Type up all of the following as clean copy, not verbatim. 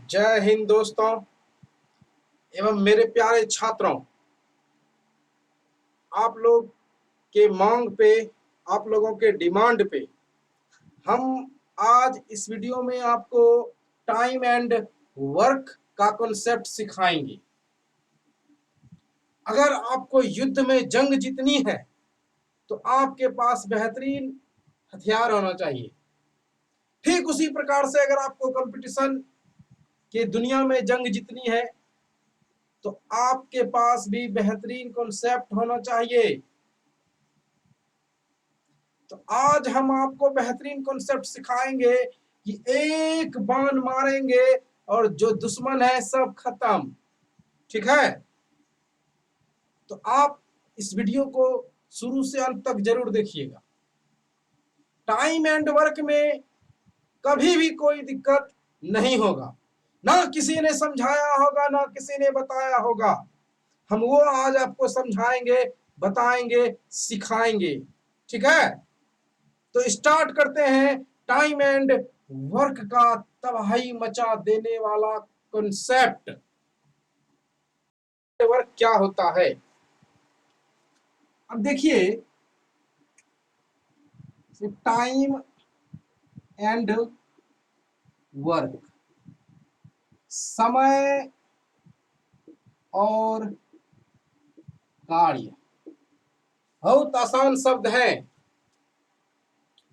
जय हिंद दोस्तों एवं मेरे प्यारे छात्रों। आप लोग के मांग पे, आप लोगों के डिमांड पे हम आज इस वीडियो में आपको टाइम एंड वर्क का कॉन्सेप्ट सिखाएंगे। अगर आपको युद्ध में जंग जीतनी है तो आपके पास बेहतरीन हथियार होना चाहिए। ठीक उसी प्रकार से अगर आपको कंपटीशन के दुनिया में जंग जीतनी है तो आपके पास भी बेहतरीन कॉन्सेप्ट होना चाहिए। तो आज हम आपको बेहतरीन कॉन्सेप्ट सिखाएंगे कि एक बाण मारेंगे और जो दुश्मन है सब खत्म। ठीक है, तो आप इस वीडियो को शुरू से अंत तक जरूर देखिएगा। टाइम एंड वर्क में कभी भी कोई दिक्कत नहीं होगा, ना किसी ने समझाया होगा ना किसी ने बताया होगा। हम वो आज आपको समझाएंगे, बताएंगे, सिखाएंगे। ठीक है, तो स्टार्ट करते हैं टाइम एंड वर्क का तबाही मचा देने वाला कॉन्सेप्ट। वर्क क्या होता है? अब देखिए, टाइम एंड वर्क, समय और कार्य, बहुत आसान शब्द है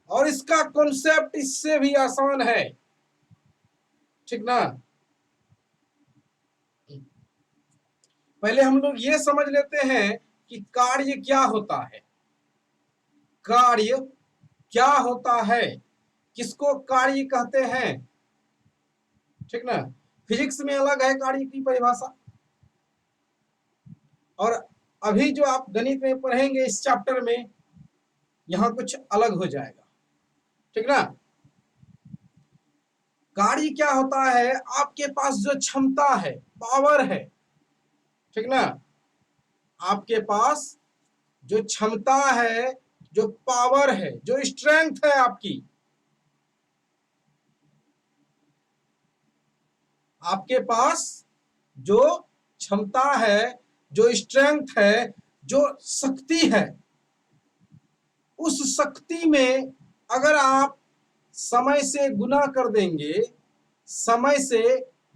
और इसका कॉन्सेप्ट इससे भी आसान है। ठीक ना? पहले हम लोग ये समझ लेते हैं कि कार्य क्या होता है। कार्य क्या होता है, किसको कार्य कहते हैं? ठीक ना? फिजिक्स में अलग है कार्य की परिभाषा, और अभी जो आप गणित में पढ़ेंगे इस चैप्टर में, यहां कुछ अलग हो जाएगा। ठीक ना? कार्य क्या होता है? आपके पास जो क्षमता है, पावर है, ठीक ना, आपके पास जो क्षमता है, जो पावर है, जो स्ट्रेंथ है आपकी, आपके पास जो क्षमता है, जो स्ट्रेंथ है, जो शक्ति है, उस शक्ति में अगर आप समय से गुना कर देंगे, समय से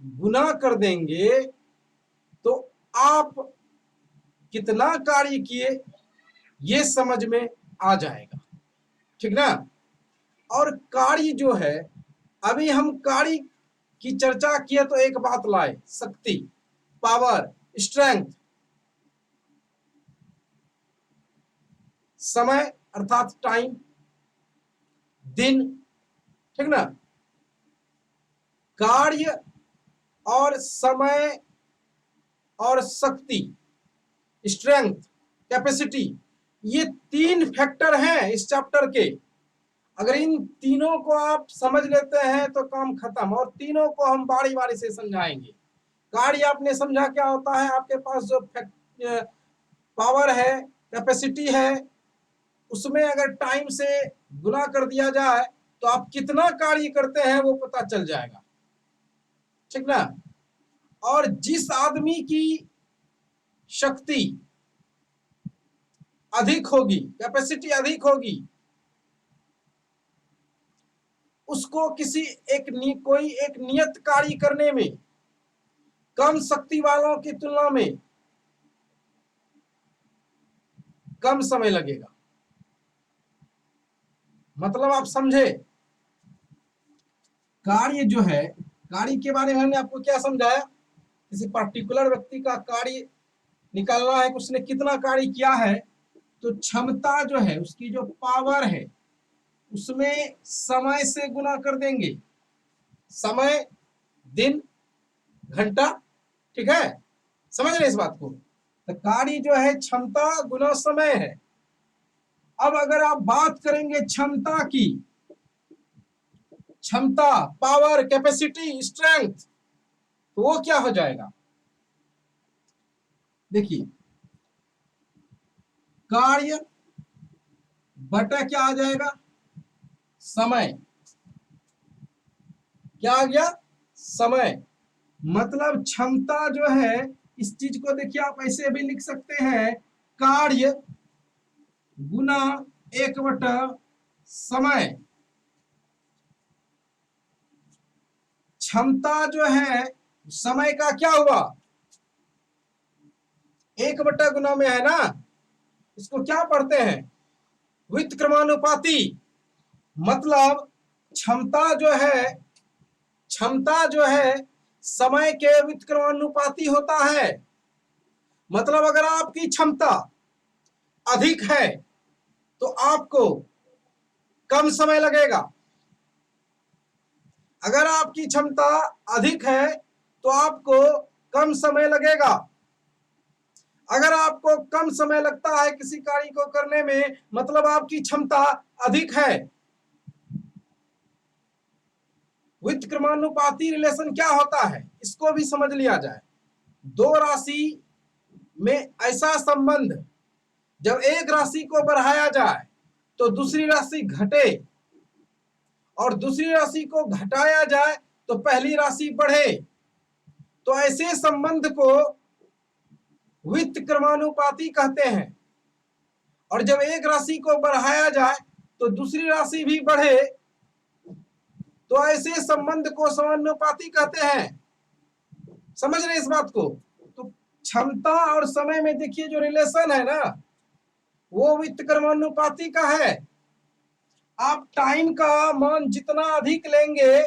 गुना कर देंगे तो आप कितना कार्य किए ये समझ में आ जाएगा। ठीक ना? और कार्य जो है, अभी हम कार्य की चर्चा किए तो एक बात लाए, शक्ति, पावर, स्ट्रेंथ। समय अर्थात टाइम, दिन, ठीक ना, कार्य और समय और शक्ति, स्ट्रेंथ, कैपेसिटी, ये तीन फैक्टर हैं इस चैप्टर के। अगर इन तीनों को आप समझ लेते हैं तो काम खत्म, और तीनों को हम बारी बारी से समझाएंगे। कार्य आपने समझा क्या होता है, आपके पास जो पावर है, कैपेसिटी है, उसमें अगर टाइम से गुना कर दिया जाए तो आप कितना कार्य करते हैं वो पता चल जाएगा। ठीक ना? और जिस आदमी की शक्ति अधिक होगी, कैपेसिटी अधिक होगी, उसको किसी कोई एक नियत कार्य करने में कम शक्ति वालों की तुलना में कम समय लगेगा। मतलब आप समझे? कार्य जो है, कार्य के बारे में हमने आपको क्या समझाया? किसी पर्टिकुलर व्यक्ति का कार्य निकालना है, उसने कितना कार्य किया है, तो क्षमता जो है, उसकी जो पावर है, उसमें समय से गुना कर देंगे। समय, दिन, घंटा। ठीक है, समझ रहे इस बात को? तो कार्य जो है क्षमता गुना समय है। अब अगर आप बात करेंगे क्षमता की, क्षमता, पावर, कैपेसिटी, स्ट्रेंथ, तो वो क्या हो जाएगा? देखिए, कार्य बटा क्या आ जाएगा? समय। क्या आ गया? समय। मतलब क्षमता जो है, इस चीज को देखिए आप ऐसे भी लिख सकते हैं, कार्य गुना 1/समय। क्षमता जो है समय का क्या हुआ, 1/गुना में है ना, इसको क्या पढ़ते हैं, व्युत्क्रमानुपाती। मतलब क्षमता जो है समय के व्युत्क्रमानुपाती होता है। मतलब अगर आपकी क्षमता अधिक है तो आपको कम समय लगेगा, अगर आपकी क्षमता अधिक है तो आपको कम समय लगेगा। अगर आपको कम समय लगता है किसी कार्य को करने में, मतलब आपकी क्षमता अधिक है। व्युत्क्रमानुपाती रिलेशन क्या होता है, इसको भी समझ लिया जाए। दो राशि में ऐसा संबंध, जब एक राशि को बढ़ाया जाए तो दूसरी राशि घटे, और दूसरी राशि को घटाया जाए तो पहली राशि बढ़े, तो ऐसे संबंध को व्युत्क्रमानुपाती कहते हैं। और जब एक राशि को बढ़ाया जाए तो दूसरी राशि भी बढ़े, तो ऐसे संबंध को समानुपाती कहते हैं। समझ रहे इस बात को? तो क्षमता और समय में देखिए जो रिलेशन है ना, वो व्युत्क्रमानुपाती का है। आप टाइम का मान जितना अधिक लेंगे,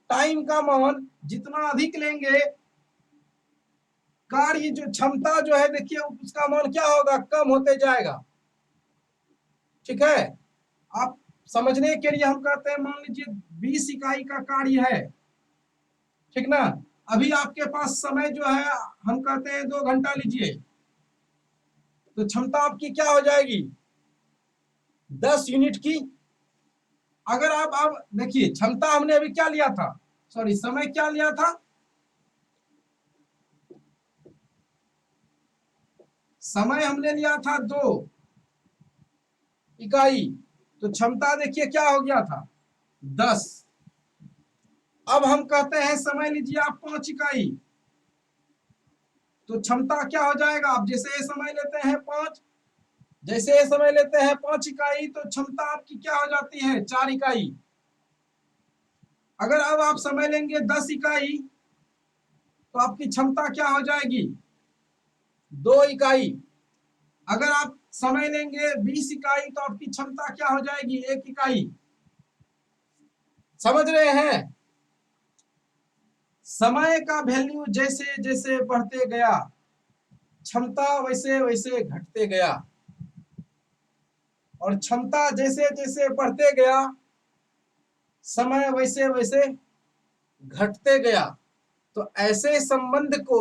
टाइम का मान जितना अधिक लेंगे, कार्य जो क्षमता जो है देखिए उसका मान क्या होगा, कम होते जाएगा। ठीक है, आप समझने के लिए हम कहते हैं, मान लीजिए 20 इकाई का कार्य है, ठीक ना। अभी आपके पास समय जो है हम कहते हैं 2 घंटा लीजिए, तो क्षमता आपकी क्या हो जाएगी, 10 यूनिट की। अगर आप अब देखिए क्षमता हमने अभी क्या लिया था, सॉरी समय क्या लिया था, समय हमने लिया था 2 इकाई, तो क्षमता देखिए क्या हो गया था, 10। अब हम कहते हैं समय लीजिए आप 5 इकाई, तो क्षमता क्या हो जाएगा, आप जैसे समय लेते हैं 5, जैसे समय लेते हैं 5 इकाई, तो क्षमता आपकी क्या हो जाती है, 4 इकाई। अगर अब आप समय लेंगे 10 इकाई, तो आपकी क्षमता क्या हो जाएगी, 2 इकाई। अगर आप समय लेंगे 20 इकाई, तो आपकी क्षमता क्या हो जाएगी, 1 इकाई। समझ रहे हैं? समय का वैल्यू जैसे जैसे बढ़ते गया, क्षमता वैसे वैसे घटते गया, और क्षमता जैसे जैसे बढ़ते गया, समय वैसे वैसे घटते गया। तो ऐसे संबंध को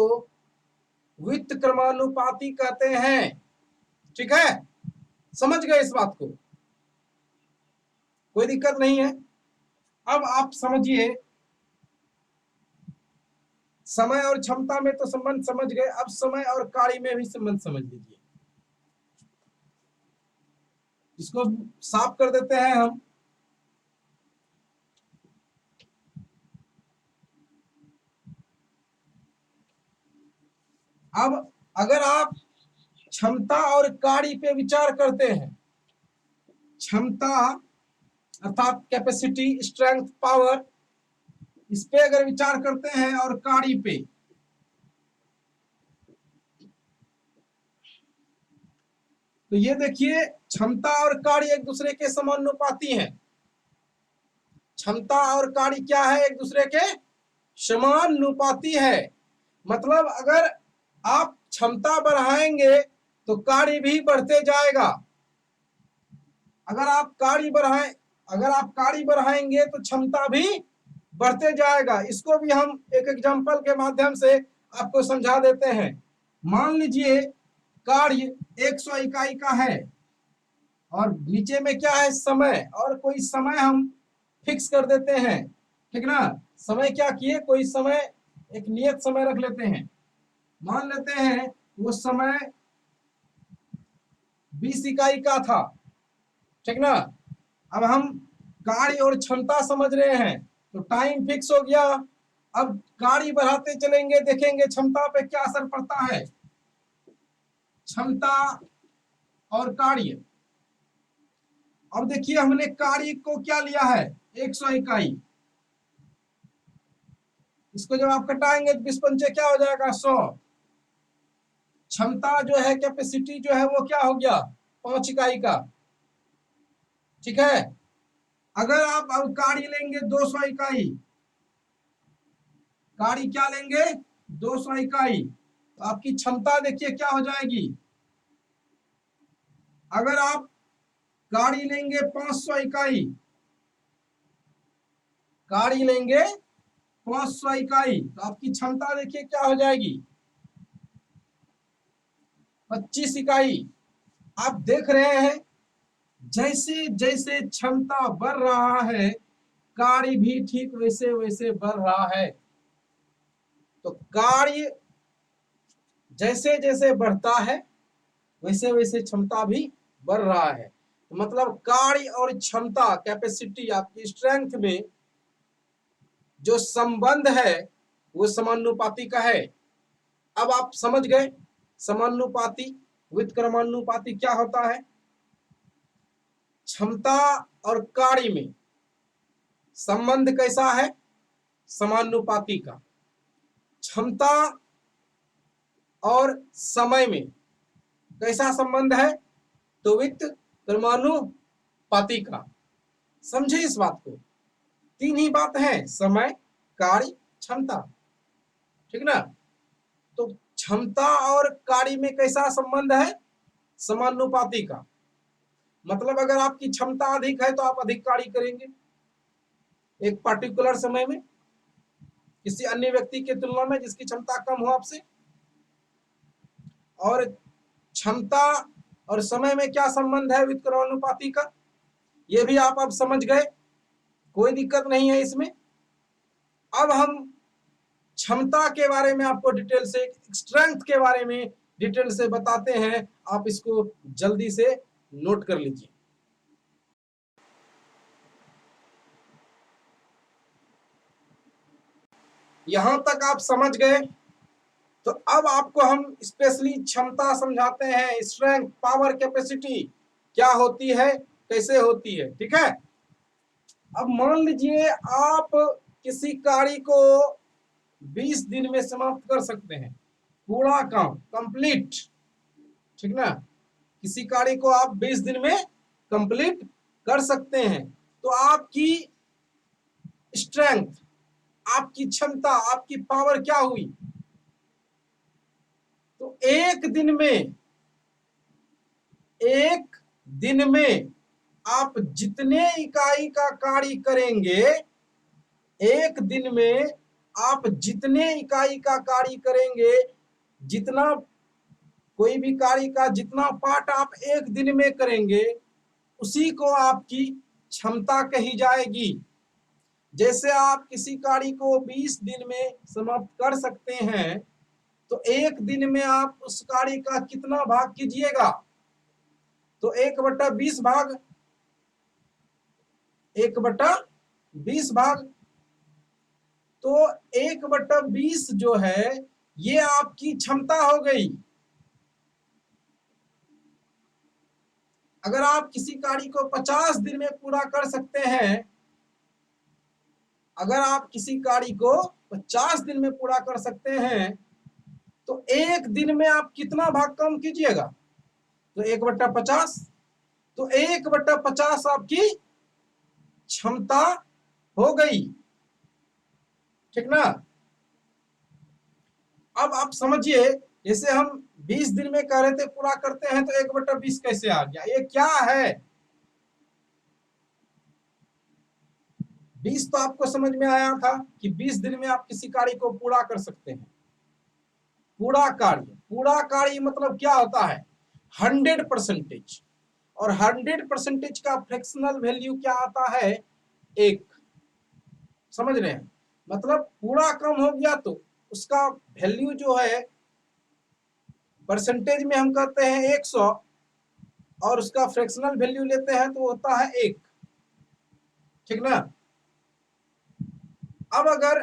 व्युत्क्रमानुपाती कहते हैं। ठीक है, समझ गए इस बात को, कोई दिक्कत नहीं है। अब आप समझिए, समय और क्षमता में तो संबंध समझ गए, अब समय और कार्य में भी संबंध समझ लीजिए। इसको साफ कर देते हैं हम। अब अगर आप क्षमता और कार्य पे विचार करते हैं, क्षमता अर्थात कैपेसिटी, स्ट्रेंथ, पावर, इस पे अगर विचार करते हैं और कार्य पे, तो ये देखिए क्षमता और कार्य एक दूसरे के समानुपाती हैं। क्षमता और कार्य क्या है, एक दूसरे के समानुपाती है। मतलब अगर आप क्षमता बढ़ाएंगे तो कार्य भी बढ़ते जाएगा। अगर आप कार्य बढ़ाएंगे तो क्षमता भी बढ़ते जाएगा। इसको भी हम एक एग्जांपल के माध्यम से आपको समझा देते हैं। मान लीजिए कार्य 100 इकाई का है, और नीचे में क्या है, समय, और कोई समय हम फिक्स कर देते हैं, ठीक ना। समय क्या किए, कोई समय, एक नियत समय रख लेते हैं, मान लेते हैं वो समय 20 इकाई का था, ठीक ना। अब हम कार्य और क्षमता समझ रहे हैं, तो टाइम फिक्स हो गया, अब गाड़ी बढ़ाते चलेंगे, देखेंगे क्षमता पे क्या असर पड़ता है। क्षमता और कार्य। अब देखिए हमने कार्य को क्या लिया है, 100 इकाई। इसको जब आप कटाएंगे तो 20 पंचे क्या हो जाएगा, 100। क्षमता जो है, कैपेसिटी जो है वो क्या हो गया, 5 इकाई का। ठीक है। अगर आप अब कार्य लेंगे 200 इकाई, कार्य क्या लेंगे 200 इकाई, तो आपकी क्षमता देखिए क्या हो जाएगी। अगर आप गाड़ी लेंगे 500 इकाई, गाड़ी लेंगे 500 इकाई, तो आपकी क्षमता देखिए क्या हो जाएगी, 25 इकाई। आप देख रहे हैं जैसे जैसे क्षमता बढ़ रहा है, कार्य भी ठीक वैसे वैसे बढ़ रहा है। तो कार्य जैसे जैसे बढ़ता है वैसे वैसे क्षमता भी बढ़ रहा है। मतलब कार्य और क्षमता, कैपेसिटी, आपकी स्ट्रेंथ में जो संबंध है वो समानुपाती का है। अब आप समझ गए समानुपाती व्युत्क्रमानुपाती क्या होता है। क्षमता और कार्य में संबंध कैसा है, समानुपाती का। क्षमता और समय में कैसा संबंध है, तो व्युत्क्रमानुपाती का। समझे इस बात को, 3 ही बात है, समय, कार्य, क्षमता। ठीक ना। तो क्षमता और कार्य में कैसा संबंध है, समानुपाती का। मतलब अगर आपकी क्षमता अधिक है तो आप अधिक कार्य करेंगे एक पार्टिकुलर समय में, किसी अन्य व्यक्ति की तुलना में जिसकी क्षमता कम हो आपसे। और क्षमता और समय में क्या संबंध है व्युत्क्रमानुपाती का, ये भी आप अब समझ गए, कोई दिक्कत नहीं है इसमें। अब हम क्षमता के बारे में आपको डिटेल से, स्ट्रेंथ के बारे में डिटेल से बताते हैं। आप इसको जल्दी से नोट कर लीजिए। यहां तक आप समझ गए, तो अब आपको हम स्पेशली क्षमता समझाते हैं। स्ट्रेंथ, पावर, कैपेसिटी क्या होती है, कैसे होती है। ठीक है। अब मान लीजिए आप किसी कार्य को 20 दिन में समाप्त कर सकते हैं, पूरा काम कंप्लीट। ठीक ना। किसी कार्य को आप 20 दिन में कंप्लीट कर सकते हैं, तो आपकी स्ट्रेंथ, आपकी क्षमता, आपकी पावर क्या हुई, तो एक दिन में आप जितने इकाई का कार्य करेंगे, एक दिन में आप जितने इकाई का कार्य करेंगे, जितना कोई भी कार्य का जितना पार्ट आप एक दिन में करेंगे, उसी को आपकी क्षमता कही जाएगी। जैसे आप किसी कार्य को 20 दिन में समाप्त कर सकते हैं, तो एक दिन में आप उस कार्य का कितना भाग कीजिएगा, तो 1/20 भाग, 1/20 भाग। तो 1/20 जो है ये आपकी क्षमता हो गई। अगर आप किसी कार्य को 50 दिन में पूरा कर सकते हैं, अगर आप किसी कार्य को 50 दिन में पूरा कर सकते हैं, तो एक दिन में आप कितना भाग कम कीजिएगा, तो 1/50। तो 1/50 आपकी क्षमता हो गई। ठीक ना। अब आप समझिए, जैसे हम 20 दिन में कह रहे थे पूरा करते हैं, तो 1/20 कैसे आ गया, ये क्या है। 20 तो आपको समझ में आया था कि 20 दिन में आप किसी कार्य को पूरा कर सकते हैं। पूरा कार्य मतलब क्या होता है, 100%। और 100% का फ्रैक्शनल वैल्यू क्या आता है, 1। समझ रहे हैं, मतलब पूरा कम हो गया तो उसका वैल्यू जो है परसेंटेज में हम कहते हैं 100, और उसका फ्रैक्शनल वैल्यू लेते हैं तो होता है 1। ठीक ना। अब अगर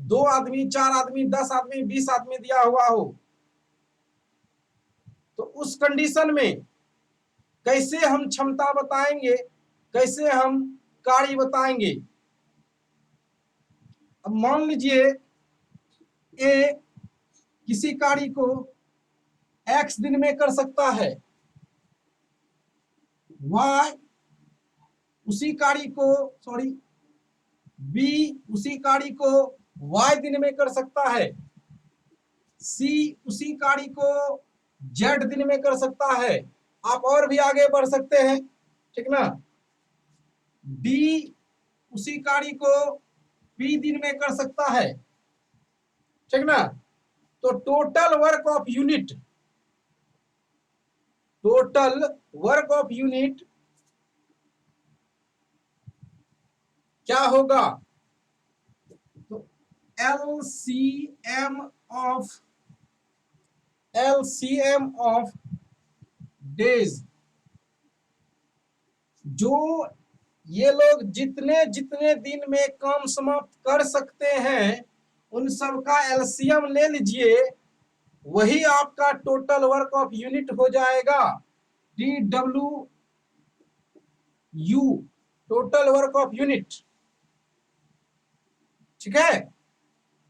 2 आदमी, 4 आदमी, 10 आदमी, 20 आदमी दिया हुआ हो, तो उस कंडीशन में कैसे हम क्षमता बताएंगे, कैसे हम कार्य बताएंगे। अब मान लीजिए ए किसी कार्य को x दिन में कर सकता है, y उसी कार्य को b उसी कार्य को y दिन में कर सकता है, c उसी कार्य को z दिन में कर सकता है। आप और भी आगे बढ़ सकते हैं, ठीक ना। d उसी कार्य को p दिन में कर सकता है, ठीक ना। तो total work of unit, total work of unit क्या होगा? तो LCM ऑफ डेज, जो ये लोग जितने जितने दिन में काम समाप्त कर सकते हैं उन सब का एलसीएम ले लीजिए, वही आपका टोटल वर्क ऑफ यूनिट हो जाएगा, TWU, total work of unit. ठीक है।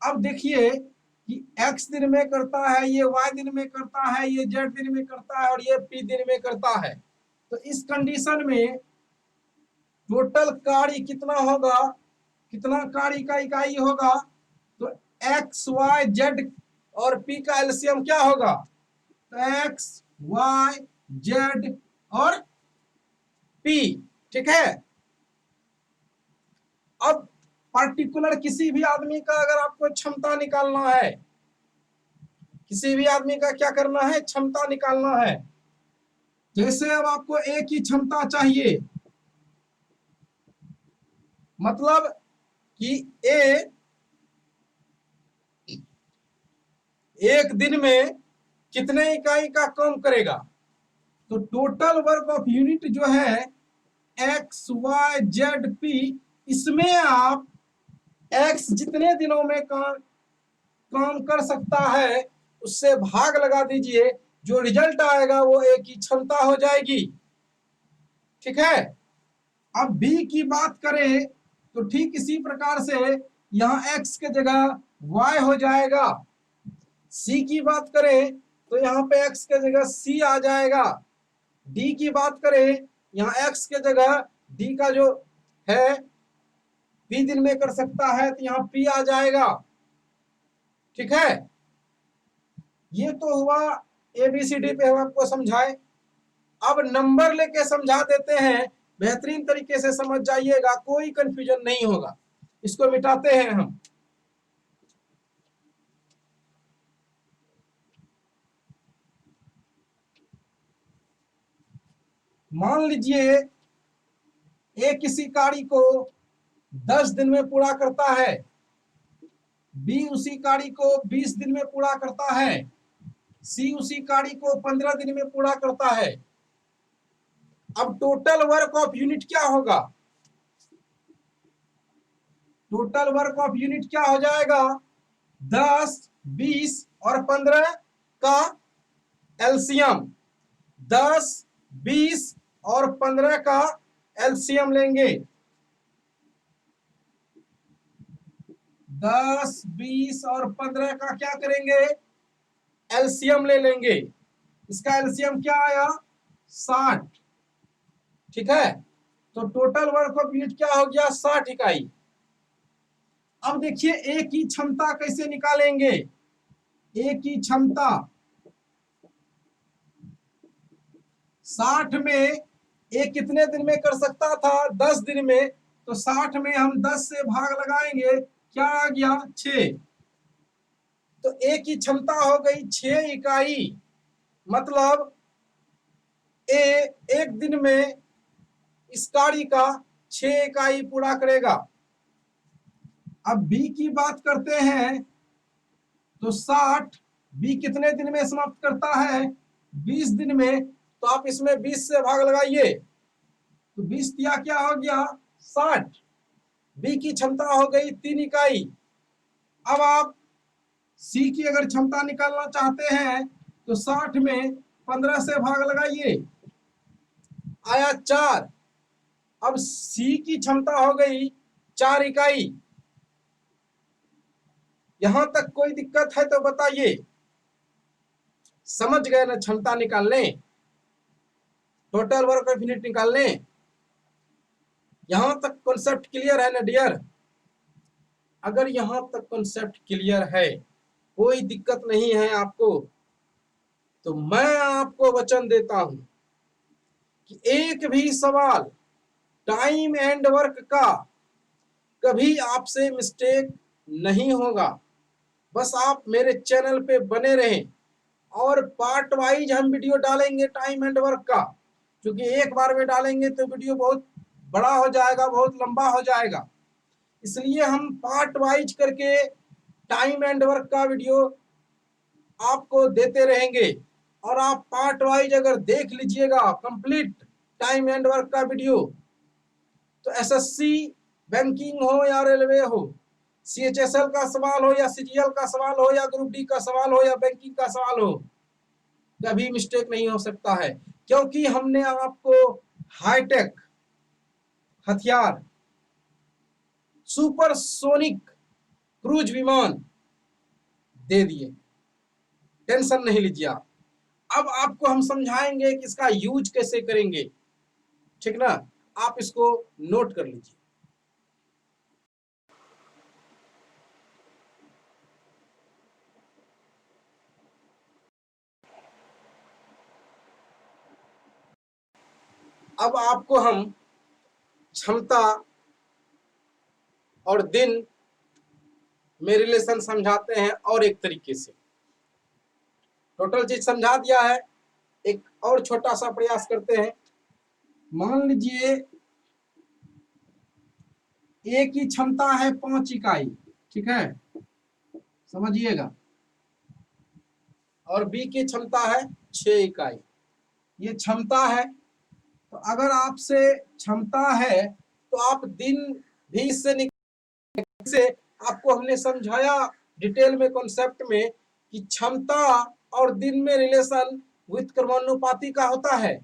अब देखिए कि x दिन में करता है, ये y दिन में करता है, ये z दिन में करता है और ये p दिन में करता है। तो इस कंडीशन में टोटल कार्य कितना होगा, कितना कार्य का इकाई होगा? तो x, y, z और p का एलसीएम क्या होगा? तो x, y, z और p। ठीक है। अब पर्टिकुलर किसी भी आदमी का अगर आपको क्षमता निकालना है, किसी भी आदमी का क्या करना है? क्षमता निकालना है। जैसे अब आपको एक ही क्षमता चाहिए, मतलब कि ए एक दिन में कितने इकाई का काम करेगा। तो टोटल वर्क ऑफ यूनिट जो है एक्स, वाई, जेड, पी, इसमें आप एक्स जितने दिनों में काम कर सकता है उससे भाग लगा दीजिए, जो रिजल्ट आएगा वो एक ही क्षमता हो जाएगी। ठीक है। अब बी की बात करें तो ठीक इसी प्रकार से यहाँ एक्स के जगह वाई हो जाएगा। सी की बात करें तो यहाँ पे एक्स के जगह सी आ जाएगा। डी की बात करें, यहाँ एक्स के जगह डी का जो है पी दिन में कर सकता है तो यहाँ पी आ जाएगा। ठीक है। ये तो हुआ एबीसीडी पे हम आपको समझाए। अब नंबर लेके समझा देते हैं, बेहतरीन तरीके से समझ जाइएगा, कोई कंफ्यूजन नहीं होगा। इसको मिटाते हैं हम। मान लीजिए ए किसी कार्य को 10 दिन में पूरा करता है, बी उसी कार्य को 20 दिन में पूरा करता है, सी उसी कार्य को 15 दिन में पूरा करता है। अब टोटल वर्क ऑफ यूनिट क्या होगा? टोटल वर्क ऑफ यूनिट क्या हो जाएगा? 10, 20 और 15 का एलसीएम। 10, 20 और 15 का एलसीएम लेंगे। 10, 20 और 15 का क्या करेंगे? एलसीएम ले लेंगे। इसका एलसीएम क्या आया? 60। ठीक है। तो टोटल वर्क ऑफ यूनिट क्या हो गया? 60 इकाई। अब देखिए ए की क्षमता कैसे निकालेंगे? ए की क्षमता 60 में ए कितने दिन में कर सकता था? 10 दिन में। तो 60 में हम 10 से भाग लगाएंगे, क्या आ गया? 6। तो ए की क्षमता हो गई 6 इकाई। मतलब ए एक दिन में इस कार्य का 6 इकाई पूरा करेगा। अब बी की बात करते हैं तो 60 बी कितने दिन में समाप्त करता है? 20 दिन में। तो आप इसमें 20 से भाग लगाइए, तो 20 दिया क्या हो गया? 60। बी की क्षमता हो गई 3 इकाई। अब आप सी की अगर क्षमता निकालना चाहते हैं तो 60 में 15 से भाग लगाइए, आया 4। अब सी की क्षमता हो गई 4 इकाई। यहां तक कोई दिक्कत है तो बताइए। समझ गए ना क्षमता निकालने, टोटल वर्क ऑफ यूनिट निकालने? यहां तक कॉन्सेप्ट क्लियर है ना डियर? अगर यहां तक कॉन्सेप्ट क्लियर है, कोई दिक्कत नहीं है आपको, तो मैं आपको वचन देता हूं कि एक भी सवाल टाइम एंड वर्क का कभी आपसे मिस्टेक नहीं होगा। बस आप मेरे चैनल पे बने रहें, और पार्ट वाइज हम वीडियो डालेंगे टाइम एंड वर्क का, क्योंकि एक बार में डालेंगे तो वीडियो बहुत बड़ा हो जाएगा, बहुत लंबा हो जाएगा। इसलिए हम पार्ट वाइज करके टाइम एंड वर्क का वीडियो आपको देते रहेंगे, और आप पार्ट वाइज अगर देख लीजिएगा कंप्लीट टाइम एंड वर्क का वीडियो, तो एसएससी बैंकिंग हो या रेलवे हो, सीएचएसएल का सवाल हो या सीजीएल का सवाल हो या ग्रुप डी का सवाल हो या बैंकिंग का सवाल हो, कभी मिस्टेक नहीं हो सकता है, क्योंकि हमने आपको हाईटेक हथियार, सुपरसोनिक क्रूज विमान दे दिए। टेंशन नहीं लीजिए आप। अब आपको हम समझाएंगे कि इसका यूज कैसे करेंगे, ठीक ना? आप इसको नोट कर लीजिए। अब आपको हम क्षमता और दिन में रिलेशन समझाते हैं और एक तरीके से। टोटल चीज समझा दिया है, एक और छोटा सा प्रयास करते हैं। मान लीजिए ए की क्षमता है 5 इकाई, ठीक है, समझिएगा, और बी की क्षमता है 6 इकाई। ये क्षमता है, तो अगर आपसे क्षमता है तो आप दिन भी इससे से आपको हमने समझाया डिटेल में कॉन्सेप्ट में कि क्षमता और दिन में रिलेशन व्युत्क्रमानुपाती का होता है,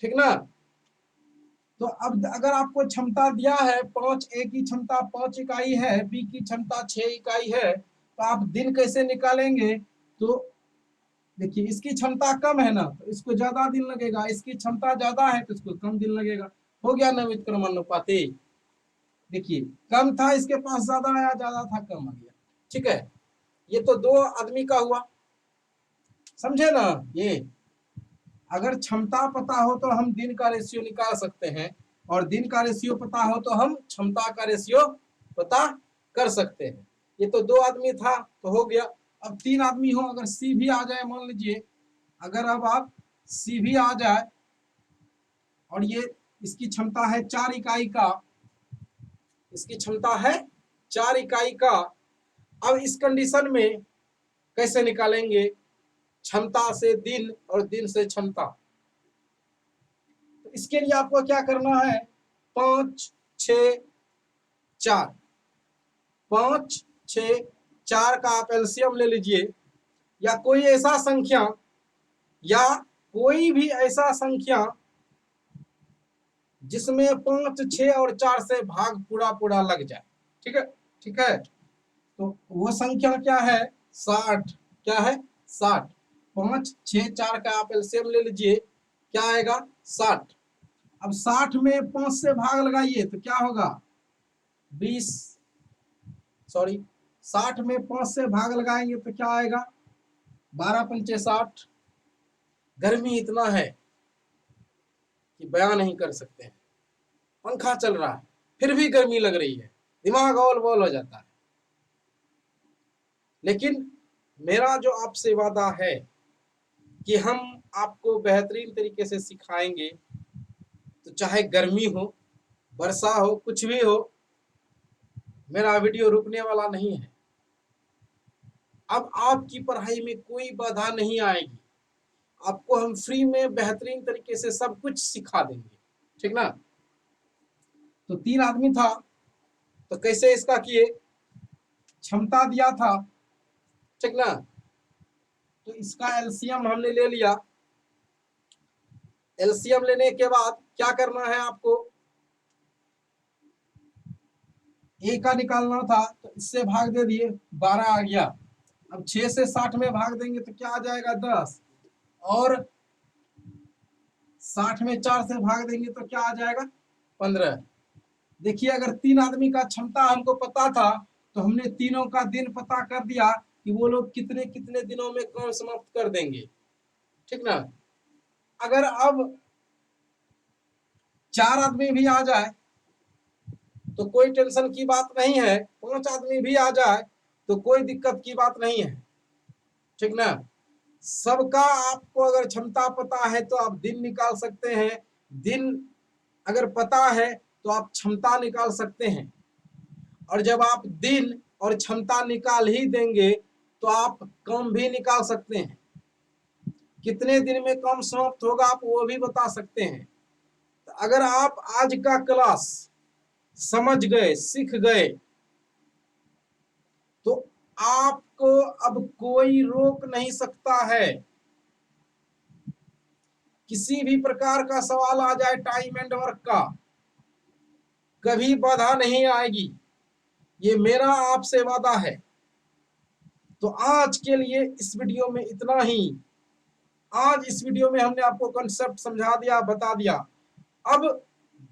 ठीक ना? तो अब अगर आपको क्षमता दिया है 5, ए की क्षमता 5 इकाई है, बी की क्षमता 6 इकाई है, तो आप दिन कैसे निकालेंगे? तो देखिए, इसकी क्षमता कम है ना, तो इसको ज्यादा दिन लगेगा, इसकी क्षमता ज्यादा है तो इसको कम दिन लगेगा। हो गया ना व्युत्क्रमानुपाती? देखिए, कम था इसके पास ज्यादा आया, ज्यादा था कम आ गया, ठीक है। ये तो 2 आदमी का हुआ, समझे ना? ये अगर क्षमता पता हो तो हम दिन का रेशियो निकाल सकते हैं, और दिन का रेशियो पता हो तो हम क्षमता का रेशियो पता कर सकते हैं। ये तो 2 आदमी था तो हो गया। अब 3 आदमी हो, अगर सी भी आ जाए, मान लीजिए अगर अब आप सी भी आ जाए, और ये इसकी क्षमता है 4 इकाई का, इसकी क्षमता है 4 इकाई का। अब इस कंडीशन में कैसे निकालेंगे? क्षमता से दिन और दिन से क्षमता। तो इसके लिए आपको क्या करना है? 5, 6, 4, 5, 6, 4 का आप एलसीएम ले लीजिए, या कोई ऐसा संख्या, या कोई भी ऐसा संख्या जिसमें 5, 6 और 4 से भाग पूरा पूरा लग जाए, ठीक है, ठीक है। तो वो संख्या क्या है? 60। क्या है? 60। 5, 6, 4 का आप एलसीएम ले लीजिए, क्या आएगा? 60। अब 60 में 5 से भाग लगाइए तो क्या होगा? 20, सॉरी, 60 में 5 से भाग लगाएंगे तो क्या आएगा? 12 पंचे 60। गर्मी इतना है कि बयान नहीं कर सकते हैं। पंखा चल रहा है फिर भी गर्मी लग रही है, दिमाग औल बौल हो जाता है। लेकिन मेरा जो आपसे वादा है कि हम आपको बेहतरीन तरीके से सिखाएंगे, तो चाहे गर्मी हो, वर्षा हो, कुछ भी हो, मेरा वीडियो रुकने वाला नहीं है। अब आपकी पढ़ाई में कोई बाधा नहीं आएगी, आपको हम फ्री में बेहतरीन तरीके से सब कुछ सिखा देंगे, ठीक ना? तो 3 आदमी था, तो कैसे इसका किए? क्षमता दिया था, ठीक ना। तो इसका एलसीएम हमने ले लिया। एलसीएम लेने के बाद क्या करना है आपको, ए का निकालना था, तो इससे भाग दे दिए, 12 आ गया। अब 6 से 60 में भाग देंगे तो क्या आ जाएगा, 10, और 60 में 4 से भाग देंगे तो क्या आ जाएगा, 15। देखिए, अगर 3 आदमी का क्षमता हमको पता था तो हमने तीनों का दिन पता कर दिया कि वो लोग कितने कितने दिनों में काम समाप्त कर देंगे, ठीक ना। अगर अब 4 आदमी भी आ जाए तो कोई टेंशन की बात नहीं है, 5 आदमी भी आ जाए तो कोई दिक्कत की बात नहीं है, ठीक ना। सबका आपको अगर क्षमता पता है तो आप दिन निकाल सकते हैं, दिन अगर पता है तो आप क्षमता निकाल सकते हैं। और जब आप दिन और क्षमता निकाल ही देंगे तो आप काम भी निकाल सकते हैं, कितने दिन में काम समाप्त होगा आप वो भी बता सकते हैं। तो अगर आप आज का क्लास समझ गए, सीख गए, तो आपको अब कोई रोक नहीं सकता है। किसी भी प्रकार का सवाल आ जाए टाइम एंड वर्क का, कभी बाधा नहीं आएगी, ये मेरा आपसे वादा है। तो आज के लिए इस वीडियो में इतना ही। आज इस वीडियो में हमने आपको कॉन्सेप्ट समझा दिया, बता दिया। अब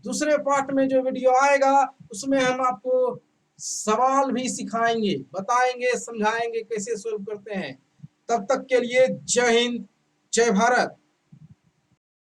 दूसरे पार्ट में जो वीडियो आएगा उसमें हम आपको सवाल भी सिखाएंगे, बताएंगे, समझाएंगे कैसे सोल्व करते हैं। तब तक के लिए जय हिंद, जय भारत।